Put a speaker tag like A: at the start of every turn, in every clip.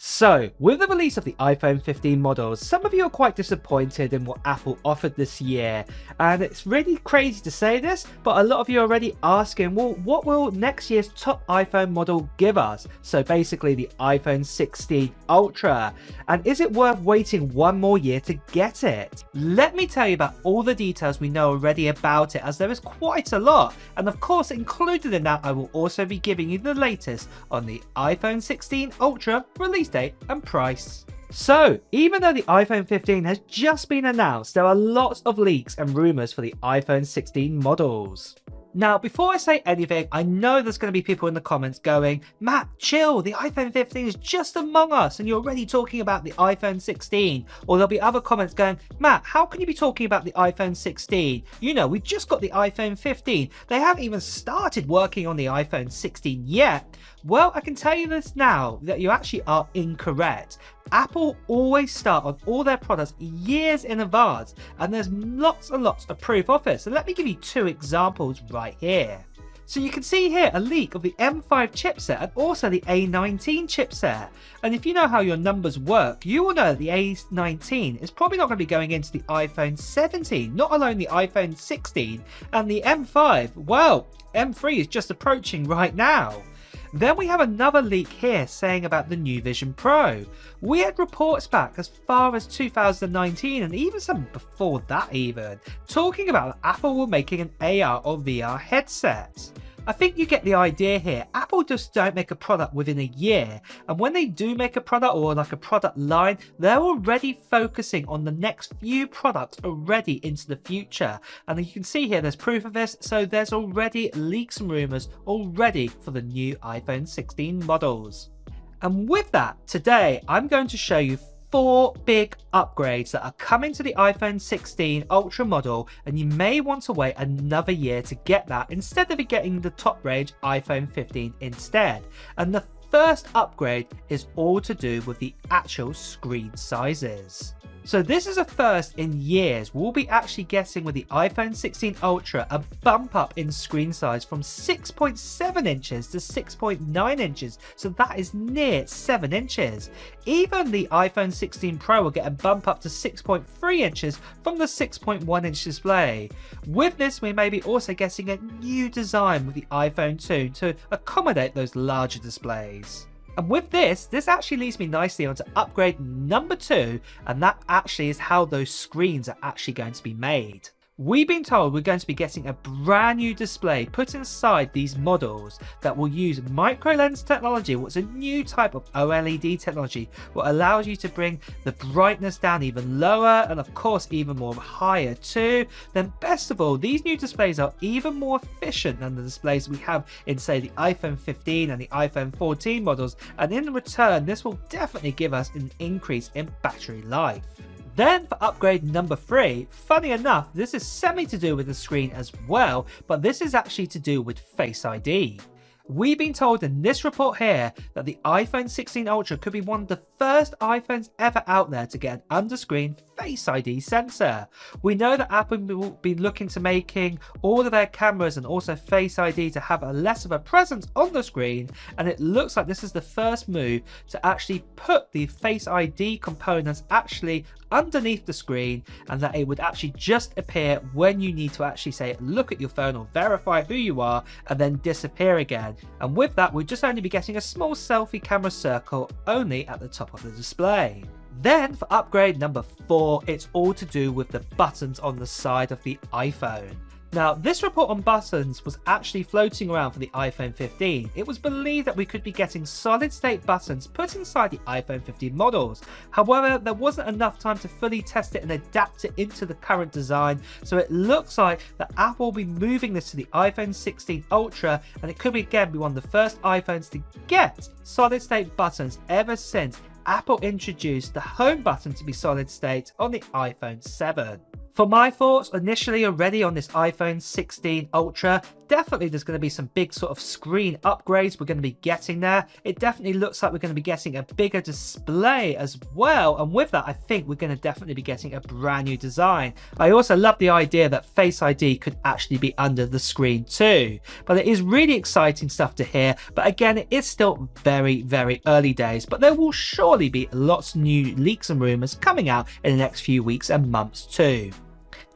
A: So, with the release of the iPhone 15 models, some of you are quite disappointed in what Apple offered this year, and it's really crazy to say this, but a lot of you are already asking, well, what will next year's top iPhone model give us? So basically the iPhone 16 Ultra, and is it worth waiting one more year to get it? Let me tell you about all the details we know already about it, as there is quite a lot, and of course included in that I will also be giving you the latest on the iPhone 16 Ultra release date and price. So, even though the iPhone 15 has just been announced, there are lots of leaks and rumours for the iPhone 16 models. Now, before I say anything, I know there's going to be people in the comments going, Matt, chill, the iPhone 15 is just among us and you're already talking about the iPhone 16. Or there'll be other comments going, Matt, how can you be talking about the iPhone 16? You know, we've just got the iPhone 15. They haven't even started working on the iPhone 16 yet. Well, I can tell you this now, that you actually are incorrect. Apple always start on all their products years in advance, and there's lots and lots of proof of it. So let me give you two examples right here. So you can see here a leak of the M5 chipset and also the A19 chipset. And if you know how your numbers work, you will know that the A19 is probably not going to be going into the iPhone 17, not alone the iPhone 16, and the M5, well, M3 is just approaching right now. Then we have another leak here saying about the new Vision Pro. We had reports back as far as 2019 and even some before that even, talking about Apple were making an AR or VR headset. I think you get the idea here. Apple just don't make a product within a year, and when they do make a product or like a product line, they're already focusing on the next few products already into the future. And you can see here there's proof of this, so there's already leaks and rumours already for the new iPhone 16 models. And with that, today I'm going to show you 4 big upgrades that are coming to the iPhone 16 Ultra model, and you may want to wait another year to get that instead of getting the top range iPhone 15 instead. And the first upgrade is all to do with the actual screen sizes. So this is a first in years. We'll be actually getting with the iPhone 16 Ultra a bump up in screen size from 6.7 inches to 6.9 inches. So that is near 7 inches. Even the iPhone 16 Pro will get a bump up to 6.3 inches from the 6.1 inch display. With this, we may be also getting a new design with the iPhone 2 to accommodate those larger displays. And with this actually leads me nicely onto upgrade number 2, and that actually is how those screens are actually going to be made. We've been told we're going to be getting a brand new display put inside these models that will use micro lens technology, what's a new type of OLED technology, what allows you to bring the brightness down even lower and of course even more higher too. Then best of all, these new displays are even more efficient than the displays we have in say the iPhone 15 and the iPhone 14 models, and in return this will definitely give us an increase in battery life. Then for upgrade number 3, funny enough, this is semi to do with the screen as well, but this is actually to do with Face ID. We've been told in this report here that the iPhone 16 Ultra could be one of the first iPhones ever out there to get an under-screen Face ID sensor. We know that Apple will be looking to making all of their cameras and also Face ID to have a less of a presence on the screen, and it looks like this is the first move to actually put the Face ID components actually underneath the screen, and that it would actually just appear when you need to actually say look at your phone or verify who you are, and then disappear again. And with that, we'll just only be getting a small selfie camera circle only at the top of the display. Then for upgrade number 4, it's all to do with the buttons on the side of the iPhone. Now, this report on buttons was actually floating around for the iPhone 15. It was believed that we could be getting solid state buttons put inside the iPhone 15 models. However, there wasn't enough time to fully test it and adapt it into the current design, so it looks like that Apple will be moving this to the iPhone 16 Ultra, and it could again be one of the first iPhones to get solid state buttons ever since Apple introduced the home button to be solid state on the iPhone 7. For my thoughts initially already on this iPhone 16 Ultra, definitely there's going to be some big sort of screen upgrades we're going to be getting there. It definitely looks like we're going to be getting a bigger display as well, and with that I think we're going to definitely be getting a brand new design. I also love the idea that Face ID could actually be under the screen too, but it is really exciting stuff to hear. But again, it is still very early days, but there will surely be lots of new leaks and rumors coming out in the next few weeks and months too.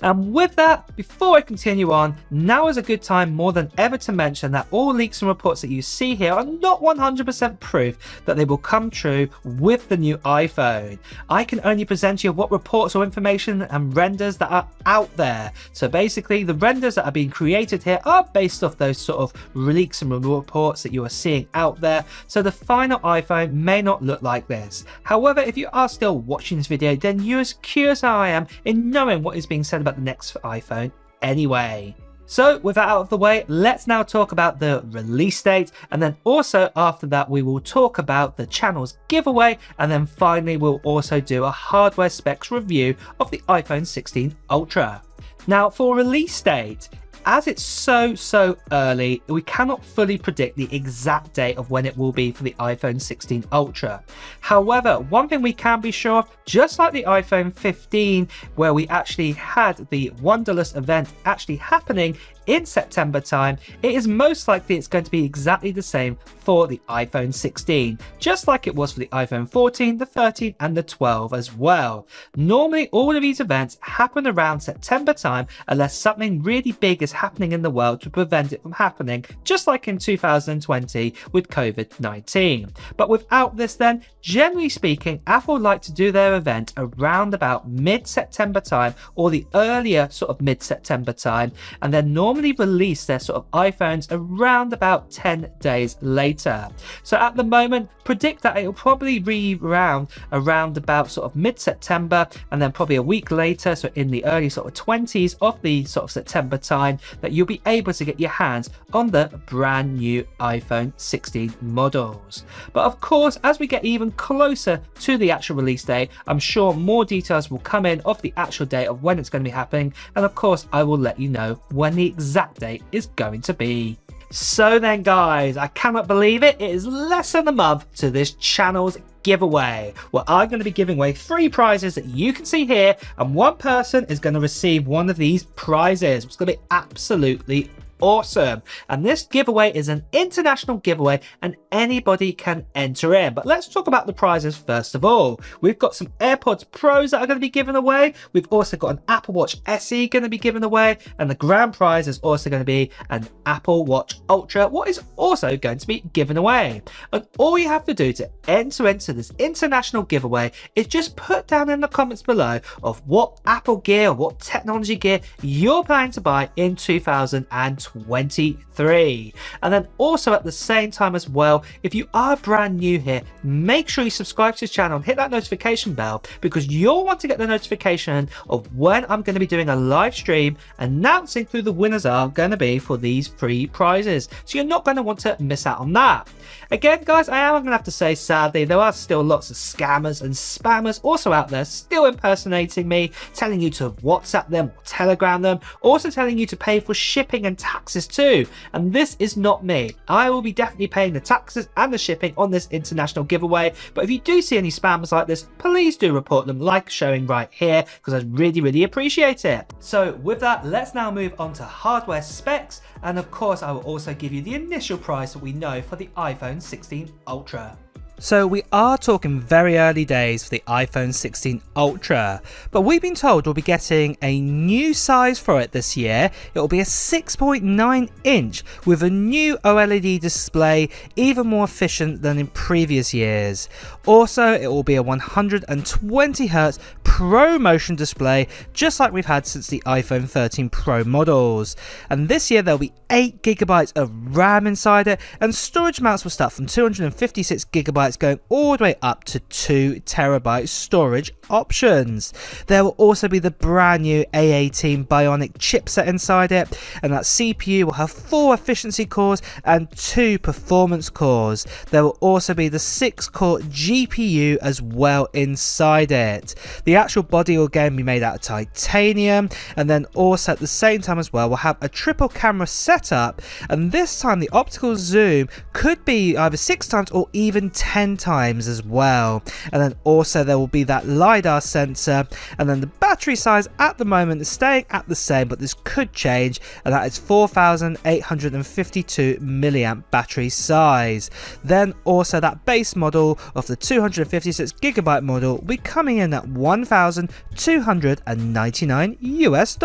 A: And with that, before I continue on, now is a good time more than ever to mention that all leaks and reports that you see here are not 100% proof that they will come true with the new iPhone. I can only present you what reports or information and renders that are out there. So basically, the renders that are being created here are based off those sort of leaks and reports that you are seeing out there. So the final iPhone may not look like this. However, if you are still watching this video, then you're as curious as I am in knowing what is being said about the next iPhone anyway. So with that out of the way, let's now talk about the release date, and then also after that we will talk about the channel's giveaway, and then finally we'll also do a hardware specs review of the iPhone 16 Ultra. Now for release date, as it's so early, we cannot fully predict the exact date of when it will be for the iPhone 16 Ultra. However, one thing we can be sure of, just like the iPhone 15, where we actually had the Wonderless event actually happening in September time, it is most likely it's going to be exactly the same for the iPhone 16, just like it was for the iPhone 14, the 13 and the 12 as well. Normally all of these events happen around September time unless something really big is happening in the world to prevent it from happening, just like in 2020 with COVID-19. But without this then, generally speaking, Apple like to do their event around about mid-September time or the earlier sort of mid-September time, and then normally release their sort of iPhones around about 10 days later. So at the moment, predict that it will probably be around about sort of mid-September, and then probably a week later, so in the early sort of 20s of the sort of September time, that you'll be able to get your hands on the brand new iPhone 16 models. But of course, as we get even closer to the actual release date, I'm sure more details will come in of the actual date of when it's going to be happening, and of course I will let you know when the exact date is going to be. So then guys, I cannot believe it, it is less than a month to this channel's giveaway, where I'm going to be giving away 3 prizes that you can see here, and one person is going to receive one of these prizes. It's going to be absolutely awesome. And this giveaway is an international giveaway and anybody can enter in. But let's talk about the prizes first of all. We've got some AirPods Pros that are going to be given away. We've also got an Apple Watch SE going to be given away, and the grand prize is also going to be an Apple Watch Ultra, what is also going to be given away. And all you have to do to enter into this international giveaway is just put down in the comments below of what Apple gear, what technology gear you're planning to buy in 2023. And then also at the same time as well, if you are brand new here, make sure you subscribe to this channel and hit that notification bell, because you'll want to get the notification of when I'm going to be doing a live stream announcing who the winners are going to be for these 3 prizes. So you're not going to want to miss out on that. Again guys, I am going to have to say, sadly, there are still lots of scammers and spammers also out there still impersonating me, telling you to WhatsApp them or Telegram them, also telling you to pay for shipping and taxes too. And this is not me. I will be definitely paying the taxes and the shipping on this international giveaway. But if you do see any spammers like this, please do report them like showing right here, because I really appreciate it. So with that, let's now move on to hardware specs. And of course, I will also give you the initial price that we know for the iPhone 16 Ultra. So we are talking very early days for the iPhone 16 Ultra, but we've been told we'll be getting a new size for it this year. It will be a 6.9 inch with a new OLED display, even more efficient than in previous years. Also, it will be a 120Hz ProMotion display, just like we've had since the iPhone 13 Pro models. And this year there'll be 8GB of RAM inside it, and storage amounts will start from 256GB going all the way up to 2TB storage options. There will also be the brand new A18 Bionic chipset inside it, and that CPU will have 4 efficiency cores and 2 performance cores. There will also be the 6-core GPU as well inside it. The actual body will again be made out of titanium, and then also at the same time as well we'll have a triple camera setup, and this time the optical zoom could be either 6 times or even 10 times as well. And then also there will be that LiDAR sensor, and then the battery size at the moment is staying at the same, but this could change, and that is 4852 milliamp battery size. Then also that base model of the 256GB model will be coming in at $1,299 US.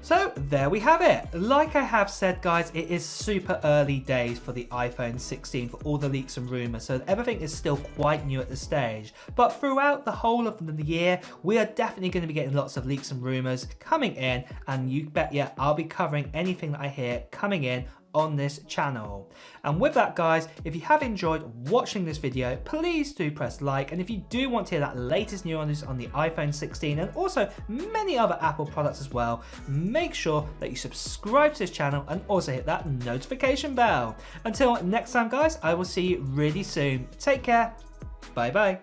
A: So there we have it. Like I have said, guys, it is super early days for the iPhone 16 for all the leaks and rumors, so everything is still quite new at this stage. But throughout the whole of the year, we are definitely going to be getting lots of leaks and rumors coming in, and you bet yeah, I'll be covering anything that I hear coming in on this channel. And with that, guys, if you have enjoyed watching this video, please do press like, and if you do want to hear that latest news on the iPhone 16 and also many other Apple products as well, make sure that you subscribe to this channel and also hit that notification bell. Until next time, guys, I will see you really soon. Take care. Bye bye.